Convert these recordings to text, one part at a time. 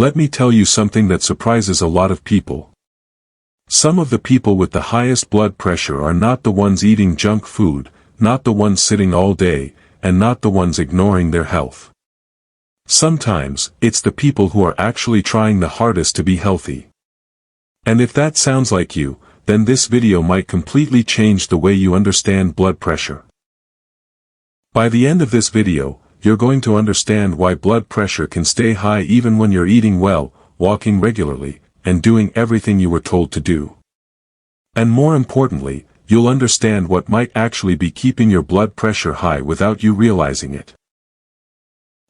Let me tell you something that surprises a lot of people. Some of the people with the highest blood pressure are not the ones eating junk food, not the ones sitting all day, and not the ones ignoring their health. Sometimes, it's the people who are actually trying the hardest to be healthy. And if that sounds like you, then this video might completely change the way you understand blood pressure. By the end of this video, you're going to understand why blood pressure can stay high even when you're eating well, walking regularly, and doing everything you were told to do. And more importantly, you'll understand what might actually be keeping your blood pressure high without you realizing it.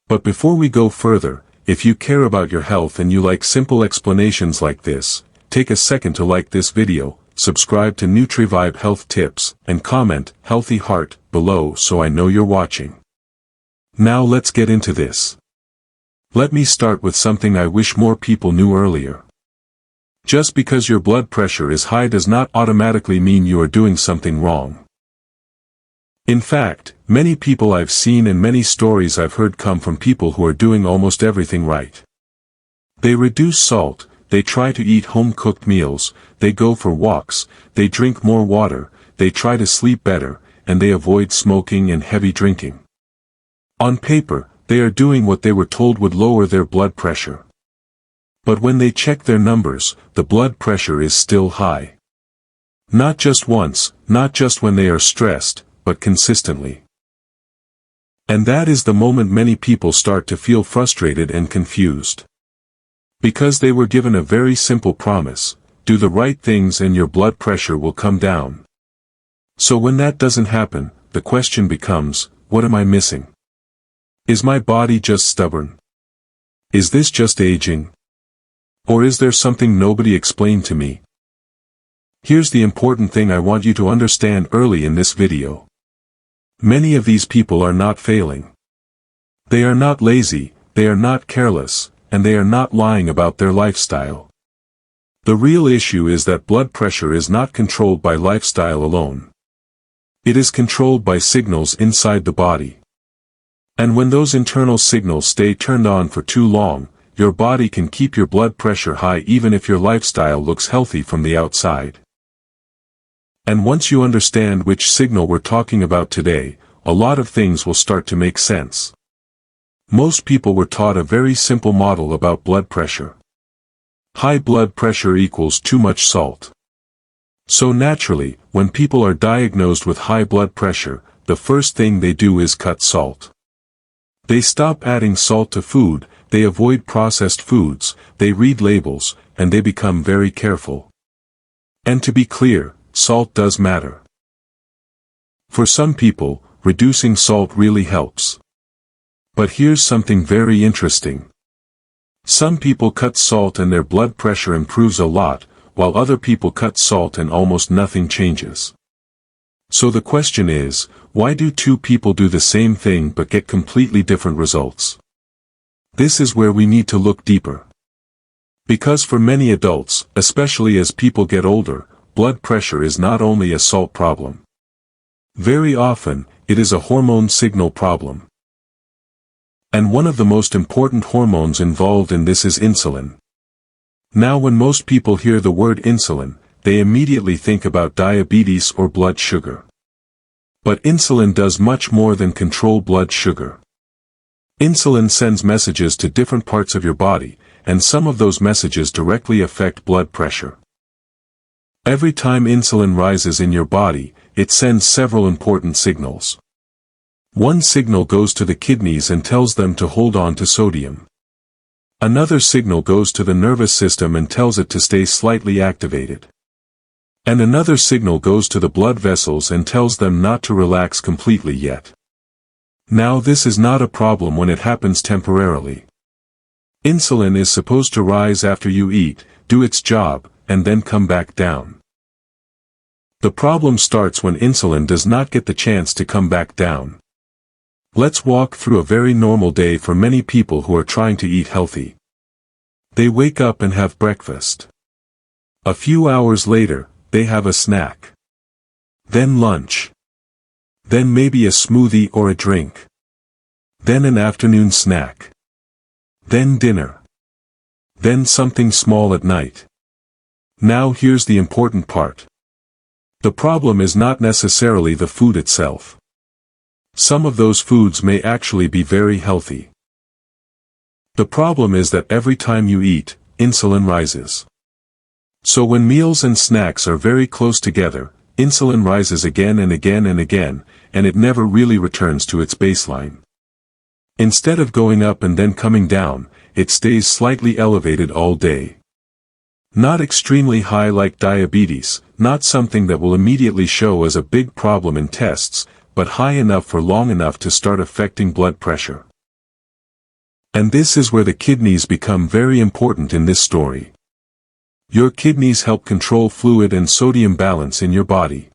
But before we go further, if you care about your health and you like simple explanations like this, take a second to like this video, subscribe to NutriVibe Health Tips, and comment "Healthy Heart" below so I know you're watching. Now let's get into this. Let me start with something I wish more people knew earlier. Just because your blood pressure is high does not automatically mean you are doing something wrong. In fact, many people I've seen and many stories I've heard come from people who are doing almost everything right. They reduce salt, they try to eat home-cooked meals, they go for walks, they drink more water, they try to sleep better, and they avoid smoking and heavy drinking. On paper, they are doing what they were told would lower their blood pressure. But when they check their numbers, the blood pressure is still high. Not just once, not just when they are stressed, but consistently. And that is the moment many people start to feel frustrated and confused. Because they were given a very simple promise: do the right things and your blood pressure will come down. So when that doesn't happen, the question becomes, what am I missing? Is my body just stubborn? Is this just aging? Or is there something nobody explained to me? Here's the important thing I want you to understand early in this video. Many of these people are not failing. They are not lazy, they are not careless, and they are not lying about their lifestyle. The real issue is that blood pressure is not controlled by lifestyle alone. It is controlled by signals inside the body. And when those internal signals stay turned on for too long, your body can keep your blood pressure high even if your lifestyle looks healthy from the outside. And once you understand which signal we're talking about today, a lot of things will start to make sense. Most people were taught a very simple model about blood pressure. High blood pressure equals too much salt. So naturally, when people are diagnosed with high blood pressure, the first thing they do is cut salt. They stop adding salt to food, they avoid processed foods, they read labels, and they become very careful. And to be clear, salt does matter. For some people, reducing salt really helps. But here's something very interesting. Some people cut salt and their blood pressure improves a lot, while other people cut salt and almost nothing changes. So the question is, why do two people do the same thing but get completely different results? This is where we need to look deeper. Because for many adults, especially as people get older, blood pressure is not only a salt problem. Very often, it is a hormone signal problem. And one of the most important hormones involved in this is insulin. Now when most people hear the word insulin, they immediately think about diabetes or blood sugar. But insulin does much more than control blood sugar. Insulin sends messages to different parts of your body, and some of those messages directly affect blood pressure. Every time insulin rises in your body, it sends several important signals. One signal goes to the kidneys and tells them to hold on to sodium. Another signal goes to the nervous system and tells it to stay slightly activated. And another signal goes to the blood vessels and tells them not to relax completely yet. Now this is not a problem when it happens temporarily. Insulin is supposed to rise after you eat, do its job, and then come back down. The problem starts when insulin does not get the chance to come back down. Let's walk through a very normal day for many people who are trying to eat healthy. They wake up and have breakfast. A few hours later, they have a snack. Then lunch. Then maybe a smoothie or a drink. Then an afternoon snack. Then dinner. Then something small at night. Now here's the important part. The problem is not necessarily the food itself. Some of those foods may actually be very healthy. The problem is that every time you eat, insulin rises. So when meals and snacks are very close together, insulin rises again and again and again, and it never really returns to its baseline. Instead of going up and then coming down, it stays slightly elevated all day. Not extremely high like diabetes, not something that will immediately show as a big problem in tests, but high enough for long enough to start affecting blood pressure. And this is where the kidneys become very important in this story. Your kidneys help control fluid and sodium balance in your body.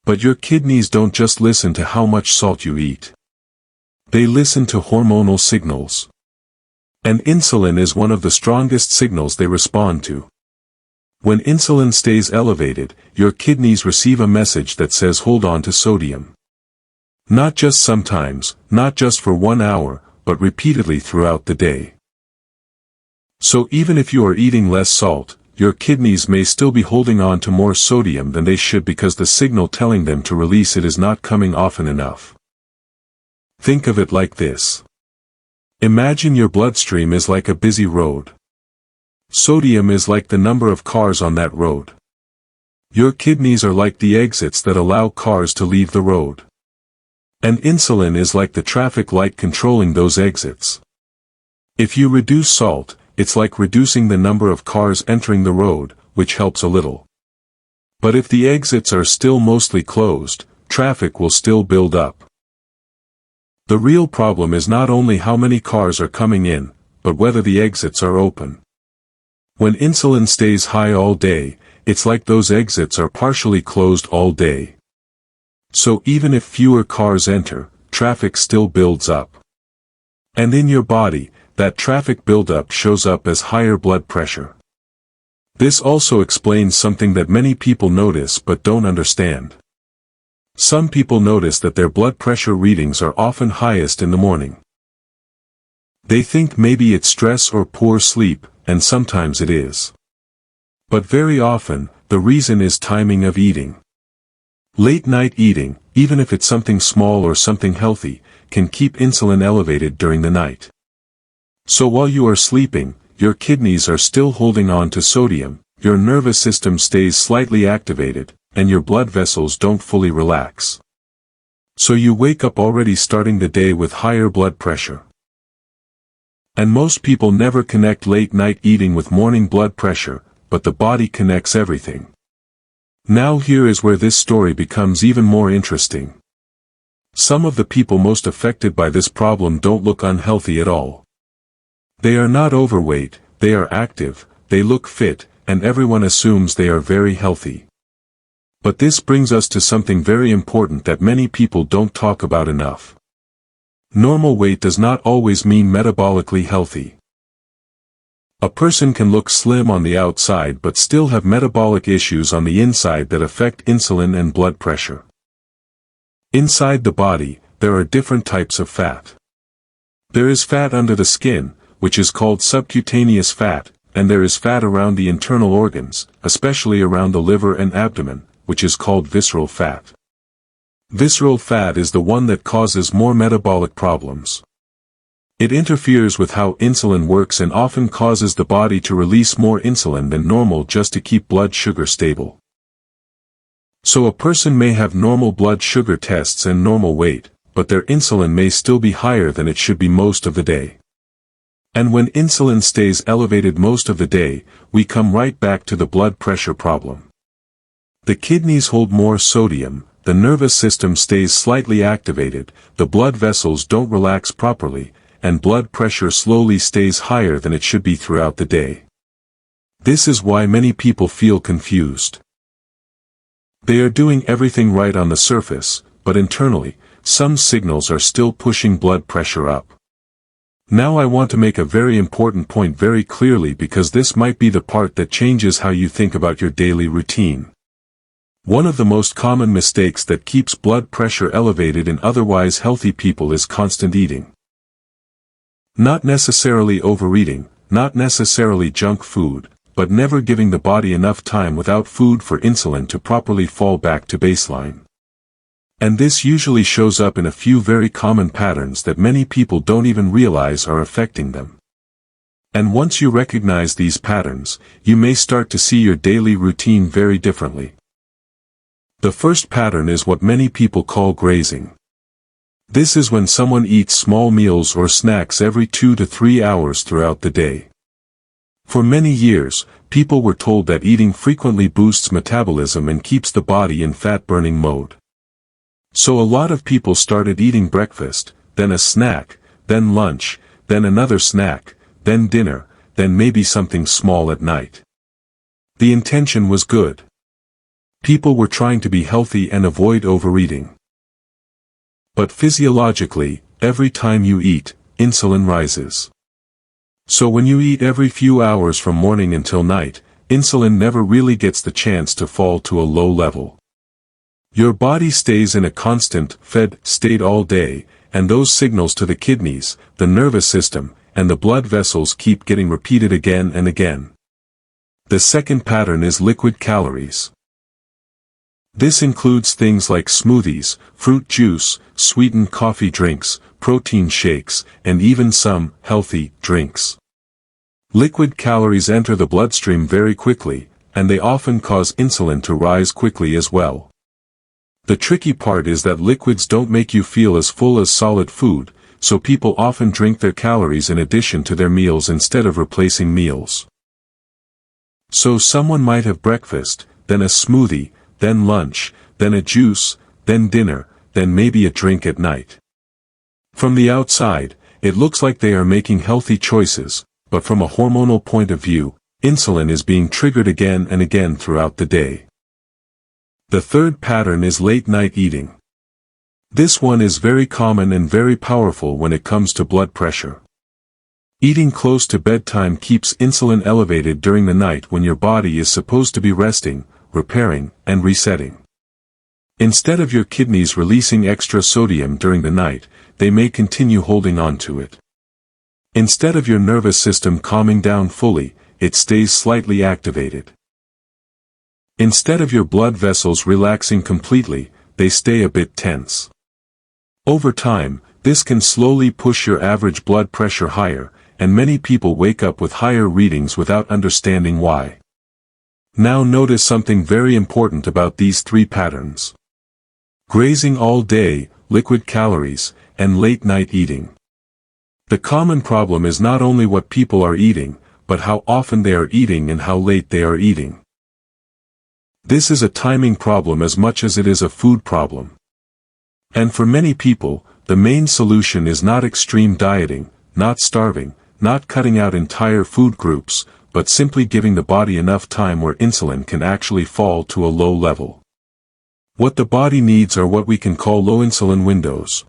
But your kidneys don't just listen to how much salt you eat. They listen to hormonal signals. And insulin is one of the strongest signals they respond to. When insulin stays elevated, your kidneys receive a message that says hold on to sodium. Not just sometimes, not just for 1 hour, but repeatedly throughout the day. So even if you are eating less salt, your kidneys may still be holding on to more sodium than they should because the signal telling them to release it is not coming often enough. Think of it like this. Imagine your bloodstream is like a busy road. Sodium is like the number of cars on that road. Your kidneys are like the exits that allow cars to leave the road. And insulin is like the traffic light controlling those exits. If you reduce salt, it's like reducing the number of cars entering the road, which helps a little. But if the exits are still mostly closed, traffic will still build up. The real problem is not only how many cars are coming in, but whether the exits are open. When insulin stays high all day, it's like those exits are partially closed all day. So even if fewer cars enter, traffic still builds up. And in your body, that traffic buildup shows up as higher blood pressure. This also explains something that many people notice but don't understand. Some people notice that their blood pressure readings are often highest in the morning. They think maybe it's stress or poor sleep, and sometimes it is. But very often, the reason is timing of eating. Late night eating, even if it's something small or something healthy, can keep insulin elevated during the night. So while you are sleeping, your kidneys are still holding on to sodium, your nervous system stays slightly activated, and your blood vessels don't fully relax. So you wake up already starting the day with higher blood pressure. And most people never connect late night eating with morning blood pressure, but the body connects everything. Now here is where this story becomes even more interesting. Some of the people most affected by this problem don't look unhealthy at all. They are not overweight, they are active, they look fit, and everyone assumes they are very healthy. But this brings us to something very important that many people don't talk about enough. Normal weight does not always mean metabolically healthy. A person can look slim on the outside but still have metabolic issues on the inside that affect insulin and blood pressure. Inside the body, there are different types of fat. There is fat under the skin, which is called subcutaneous fat, and there is fat around the internal organs, especially around the liver and abdomen, which is called visceral fat. Visceral fat is the one that causes more metabolic problems. It interferes with how insulin works and often causes the body to release more insulin than normal just to keep blood sugar stable. So a person may have normal blood sugar tests and normal weight, but their insulin may still be higher than it should be most of the day. And when insulin stays elevated most of the day, we come right back to the blood pressure problem. The kidneys hold more sodium, the nervous system stays slightly activated, the blood vessels don't relax properly, and blood pressure slowly stays higher than it should be throughout the day. This is why many people feel confused. They are doing everything right on the surface, but internally, some signals are still pushing blood pressure up. Now I want to make a very important point very clearly because this might be the part that changes how you think about your daily routine. One of the most common mistakes that keeps blood pressure elevated in otherwise healthy people is constant eating. Not necessarily overeating, not necessarily junk food, but never giving the body enough time without food for insulin to properly fall back to baseline. And this usually shows up in a few very common patterns that many people don't even realize are affecting them. And once you recognize these patterns, you may start to see your daily routine very differently. The first pattern is what many people call grazing. This is when someone eats small meals or snacks every 2 to 3 hours throughout the day. For many years, people were told that eating frequently boosts metabolism and keeps the body in fat-burning mode. So a lot of people started eating breakfast, then a snack, then lunch, then another snack, then dinner, then maybe something small at night. The intention was good. People were trying to be healthy and avoid overeating. But physiologically, every time you eat, insulin rises. So when you eat every few hours from morning until night, insulin never really gets the chance to fall to a low level. Your body stays in a constant, fed state all day, and those signals to the kidneys, the nervous system, and the blood vessels keep getting repeated again and again. The second pattern is liquid calories. This includes things like smoothies, fruit juice, sweetened coffee drinks, protein shakes, and even some healthy drinks. Liquid calories enter the bloodstream very quickly, and they often cause insulin to rise quickly as well. The tricky part is that liquids don't make you feel as full as solid food, so people often drink their calories in addition to their meals instead of replacing meals. So someone might have breakfast, then a smoothie, then lunch, then a juice, then dinner, then maybe a drink at night. From the outside, it looks like they are making healthy choices, but from a hormonal point of view, insulin is being triggered again and again throughout the day. The third pattern is late-night eating. This one is very common and very powerful when it comes to blood pressure. Eating close to bedtime keeps insulin elevated during the night when your body is supposed to be resting, repairing, and resetting. Instead of your kidneys releasing extra sodium during the night, they may continue holding on to it. Instead of your nervous system calming down fully, it stays slightly activated. Instead of your blood vessels relaxing completely, they stay a bit tense. Over time, this can slowly push your average blood pressure higher, and many people wake up with higher readings without understanding why. Now notice something very important about these three patterns. Grazing all day, liquid calories, and late-night eating. The common problem is not only what people are eating, but how often they are eating and how late they are eating. This is a timing problem as much as it is a food problem. And for many people, the main solution is not extreme dieting, not starving, not cutting out entire food groups, but simply giving the body enough time where insulin can actually fall to a low level. What the body needs are what we can call low insulin windows.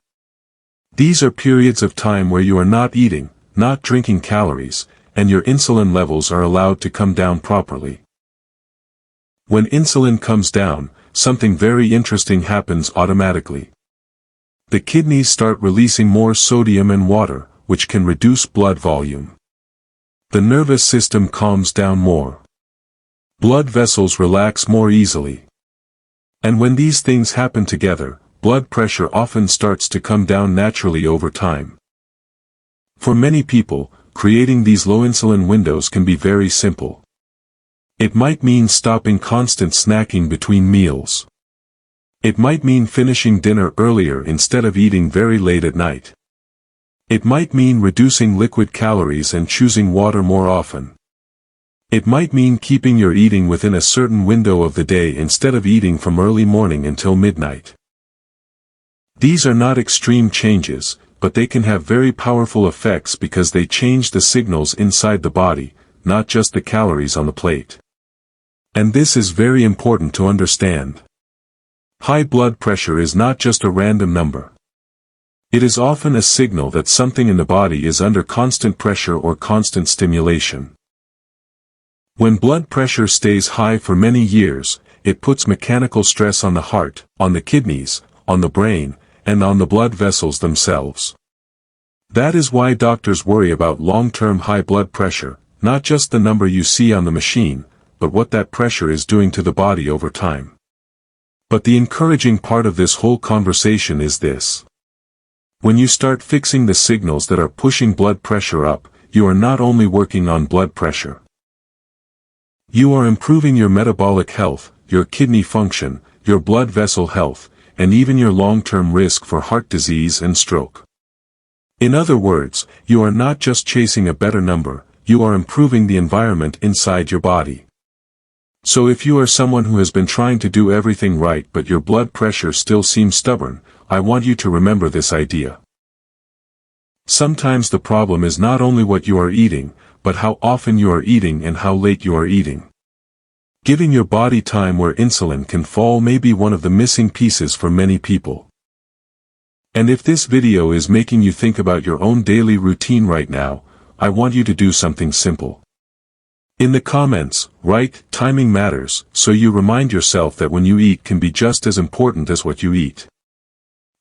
These are periods of time where you are not eating, not drinking calories, and your insulin levels are allowed to come down properly. When insulin comes down, something very interesting happens automatically. The kidneys start releasing more sodium and water, which can reduce blood volume. The nervous system calms down more. Blood vessels relax more easily. And when these things happen together, blood pressure often starts to come down naturally over time. For many people, creating these low insulin windows can be very simple. It might mean stopping constant snacking between meals. It might mean finishing dinner earlier instead of eating very late at night. It might mean reducing liquid calories and choosing water more often. It might mean keeping your eating within a certain window of the day instead of eating from early morning until midnight. These are not extreme changes, but they can have very powerful effects because they change the signals inside the body, not just the calories on the plate. And this is very important to understand. High blood pressure is not just a random number. It is often a signal that something in the body is under constant pressure or constant stimulation. When blood pressure stays high for many years, it puts mechanical stress on the heart, on the kidneys, on the brain, and on the blood vessels themselves. That is why doctors worry about long-term high blood pressure, not just the number you see on the machine, but what that pressure is doing to the body over time. But the encouraging part of this whole conversation is this. When you start fixing the signals that are pushing blood pressure up, you are not only working on blood pressure. You are improving your metabolic health, your kidney function, your blood vessel health, and even your long-term risk for heart disease and stroke. In other words, you are not just chasing a better number, you are improving the environment inside your body. So if you are someone who has been trying to do everything right but your blood pressure still seems stubborn, I want you to remember this idea. Sometimes the problem is not only what you are eating, but how often you are eating and how late you are eating. Giving your body time where insulin can fall may be one of the missing pieces for many people. And if this video is making you think about your own daily routine right now, I want you to do something simple. In the comments, write, "Timing matters," so you remind yourself that when you eat can be just as important as what you eat.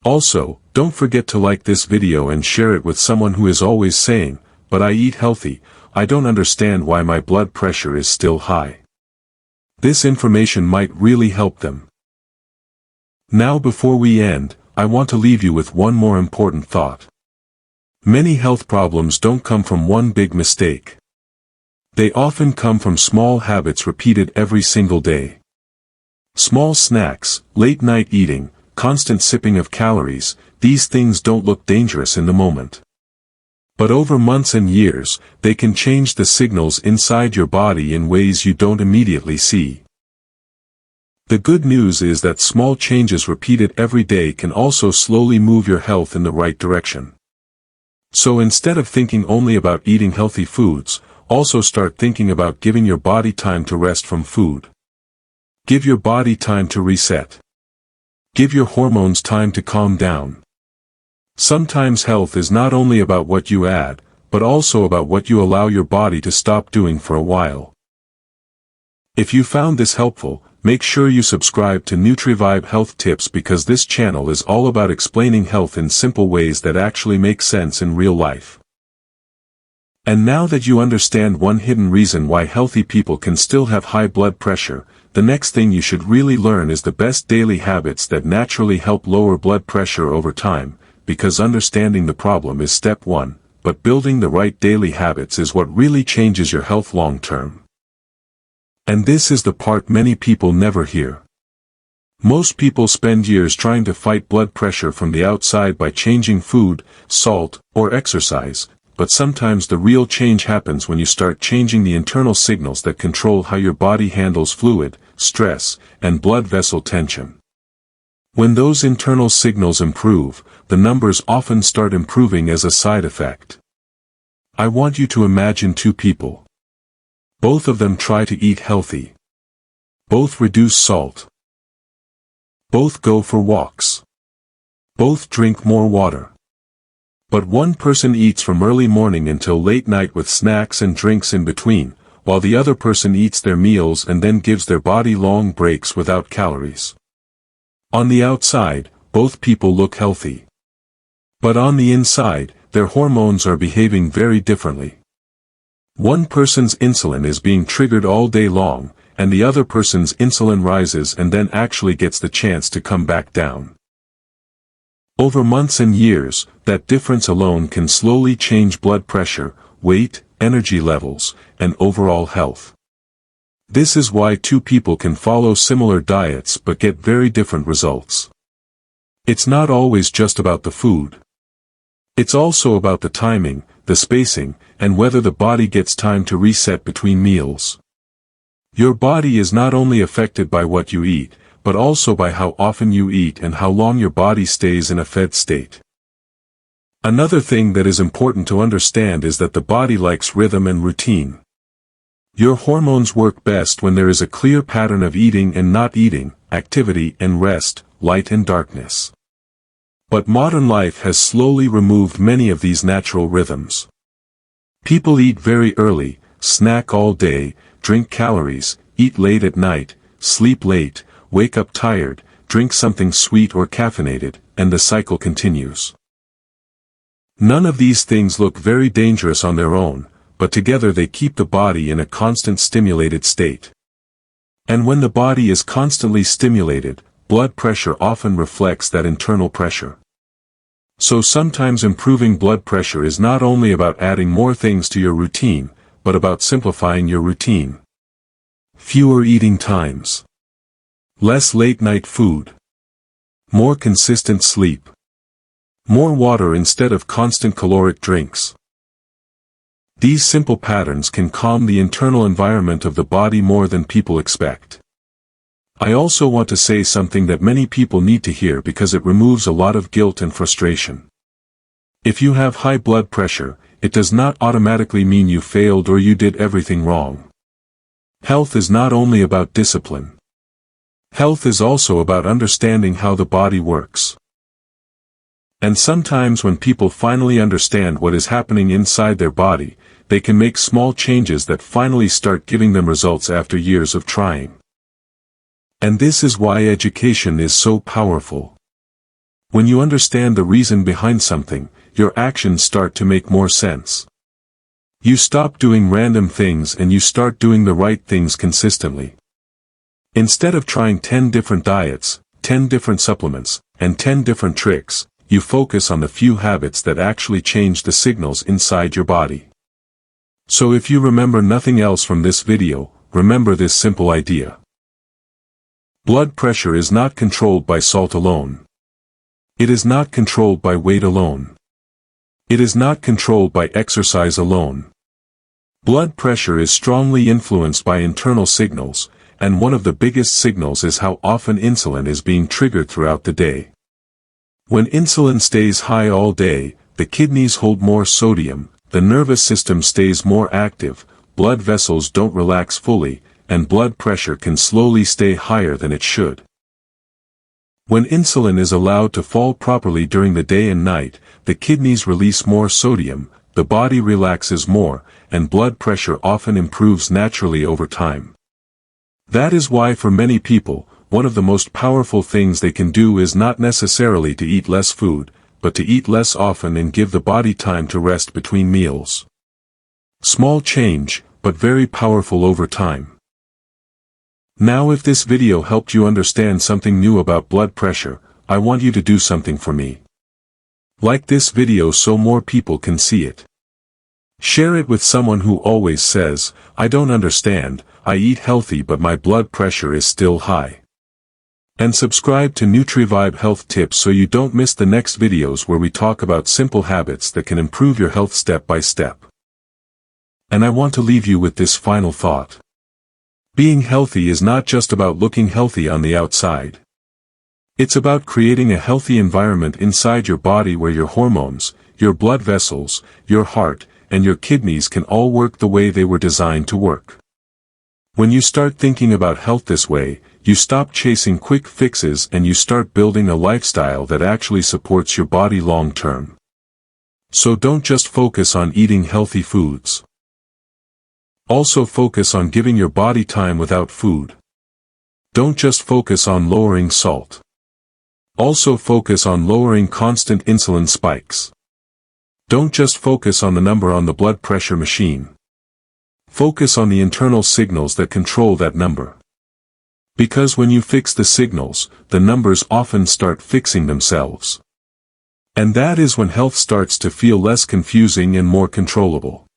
Also, don't forget to like this video and share it with someone who is always saying, "But I eat healthy, I don't understand why my blood pressure is still high." This information might really help them. Now before we end, I want to leave you with one more important thought. Many health problems don't come from one big mistake. They often come from small habits repeated every single day. Small snacks, late night eating, constant sipping of calories, these things don't look dangerous in the moment. But over months and years, they can change the signals inside your body in ways you don't immediately see. The good news is that small changes repeated every day can also slowly move your health in the right direction. So instead of thinking only about eating healthy foods, also start thinking about giving your body time to rest from food. Give your body time to reset. Give your hormones time to calm down. Sometimes health is not only about what you add, but also about what you allow your body to stop doing for a while. If you found this helpful, make sure you subscribe to NutriVibe Health Tips because this channel is all about explaining health in simple ways that actually make sense in real life. And now that you understand one hidden reason why healthy people can still have high blood pressure, the next thing you should really learn is the best daily habits that naturally help lower blood pressure over time, because understanding the problem is step one, but building the right daily habits is what really changes your health long term. And this is the part many people never hear. Most people spend years trying to fight blood pressure from the outside by changing food, salt, or exercise, but sometimes the real change happens when you start changing the internal signals that control how your body handles fluid, stress, and blood vessel tension. When those internal signals improve, the numbers often start improving as a side effect. I want you to imagine two people. Both of them try to eat healthy. Both reduce salt. Both go for walks. Both drink more water. But one person eats from early morning until late night with snacks and drinks in between, while the other person eats their meals and then gives their body long breaks without calories. On the outside, both people look healthy. But on the inside, their hormones are behaving very differently. One person's insulin is being triggered all day long, and the other person's insulin rises and then actually gets the chance to come back down. Over months and years, that difference alone can slowly change blood pressure, weight, energy levels, and overall health. This is why two people can follow similar diets but get very different results. It's not always just about the food. It's also about the timing, the spacing, and whether the body gets time to reset between meals. Your body is not only affected by what you eat, but also by how often you eat and how long your body stays in a fed state. Another thing that is important to understand is that the body likes rhythm and routine. Your hormones work best when there is a clear pattern of eating and not eating, activity and rest, light and darkness. But modern life has slowly removed many of these natural rhythms. People eat very early, snack all day, drink calories, eat late at night, sleep late, wake up tired, drink something sweet or caffeinated, and the cycle continues. None of these things look very dangerous on their own, but together they keep the body in a constant stimulated state. And when the body is constantly stimulated, blood pressure often reflects that internal pressure. So sometimes improving blood pressure is not only about adding more things to your routine, but about simplifying your routine. Fewer eating times. Less late-night food. More consistent sleep. More water instead of constant caloric drinks. These simple patterns can calm the internal environment of the body more than people expect. I also want to say something that many people need to hear because it removes a lot of guilt and frustration. If you have high blood pressure, it does not automatically mean you failed or you did everything wrong. Health is not only about discipline. Health is also about understanding how the body works. And sometimes when people finally understand what is happening inside their body, they can make small changes that finally start giving them results after years of trying. And this is why education is so powerful. When you understand the reason behind something, your actions start to make more sense. You stop doing random things and you start doing the right things consistently. Instead of trying 10 different diets, 10 different supplements, and 10 different tricks, you focus on the few habits that actually change the signals inside your body. So if you remember nothing else from this video, remember this simple idea. Blood pressure is not controlled by salt alone. It is not controlled by weight alone. It is not controlled by exercise alone. Blood pressure is strongly influenced by internal signals, and one of the biggest signals is how often insulin is being triggered throughout the day. When insulin stays high all day, the kidneys hold more sodium, the nervous system stays more active, blood vessels don't relax fully, and blood pressure can slowly stay higher than it should. When insulin is allowed to fall properly during the day and night, the kidneys release more sodium, the body relaxes more, and blood pressure often improves naturally over time. That is why for many people, one of the most powerful things they can do is not necessarily to eat less food, but to eat less often and give the body time to rest between meals. Small change, but very powerful over time. Now if this video helped you understand something new about blood pressure, I want you to do something for me. Like this video so more people can see it. Share it with someone who always says, "I don't understand, I eat healthy but my blood pressure is still high." And subscribe to NutriVibe Health Tips so you don't miss the next videos where we talk about simple habits that can improve your health step by step. And I want to leave you with this final thought. Being healthy is not just about looking healthy on the outside. It's about creating a healthy environment inside your body where your hormones, your blood vessels, your heart, and your kidneys can all work the way they were designed to work. When you start thinking about health this way, you stop chasing quick fixes and you start building a lifestyle that actually supports your body long term. So don't just focus on eating healthy foods. Also focus on giving your body time without food. Don't just focus on lowering salt. Also focus on lowering constant insulin spikes. Don't just focus on the number on the blood pressure machine. Focus on the internal signals that control that number. Because when you fix the signals, the numbers often start fixing themselves. And that is when health starts to feel less confusing and more controllable.